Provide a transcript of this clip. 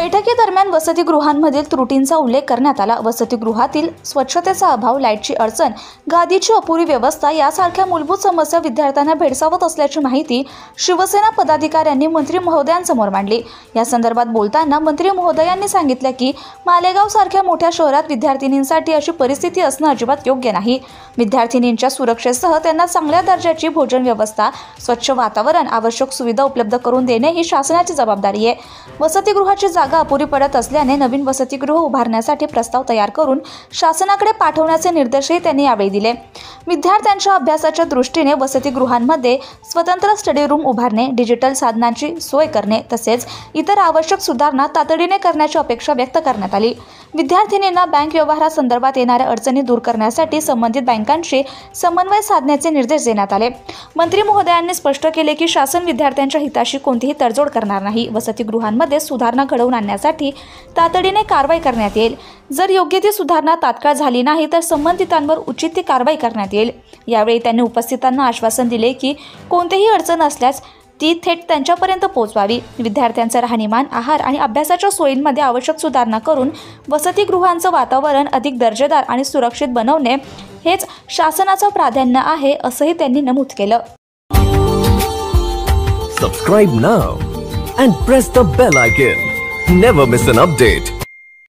बैठकीदरम्यान वसतिगृहांमधील त्रुटींचा उल्लेख करण्यात आला। वसतिगृहातील स्वच्छतेचा अभाव, लाईटची अडचण, गादीची अपुरी व्यवस्था यासारख्या मूलभूत समस्या विद्यार्थ्यांना भेडसावत असल्याची माहिती शिवसेना पदाधिकाऱ्यांनी मंत्री महोदयांसमोर मांडली। या संदर्भात बोलताना मंत्री महोदयांनी सांगितले की मालेगाव सारख्या मोठ्या शहरात विद्यार्थिनींसाठी अशी परिस्थिती असणं अजिबात योग्य नाही। विद्यार्थिनींच्या सुरक्षेसह त्यांना चांगल्या दर्जाची भोजन व्यवस्था, स्वच्छ वातावरण, आवश्यक सुविधा उपलब्ध करून देणे ही शासनाची जबाबदारी आहे। वसतिगृहाची जागा अपुरी पडत असल्याने नवीन वसतिगृह उभारण्यासाठी प्रस्ताव तयार करून शासनाकडे पाठवण्याचे निर्देशही त्यांनी यावेळी दिले। विद्यार्थ्यांच्या अभ्यासाच्या दृष्टीने वसतिगृहांमध्ये स्वतंत्र स्टडी रूम उभारणे, डिजिटल साधनांची सोय करणे तसेच इतर आवश्यक सुधारणा तातडीने करण्याची अपेक्षा व्यक्त करण्यात आली। विद्यार्थिनींना बँक व्यवहारासंदर्भात येणाऱ्या अडचणी दूर करण्यासाठी संबंधित बँकांशी समन्वय साधण्याचे निर्देश देण्यात आले। मंत्री महोदयांनी स्पष्ट केले की शासन विद्यार्थ्यांच्या हिताशी कोणतीही तडजोड करणार नाही। वसतिगृहांमध्ये सुधारणा घडवून आणण्यासाठी तातडीने कारवाई करण्यात येईल। जर योग्य ती सुधारणा तात्काळ झाली नाही तर संबंधितांवर उचित ती कारवाई करण्यात येईल। यावेळी त्यांनी उपस्थितांना आश्वासन दिले की कोणतीही अडचण असल्यास ती थेट त्यांच्यापर्यंत पोहोचवावी। विद्यार्थ्यांचे राहणीमान, आहार आणि अभ्यासाच्या सोयींमध्ये आवश्यक सुधारणा करून वसतिगृहांचं वातावरण अधिक दर्जेदार आणि सुरक्षित बनवणे हेच शासनाचं प्राधान्य आहे, असंही त्यांनी नमूद केलं। Subscribe now and press the bell icon. Never miss an update.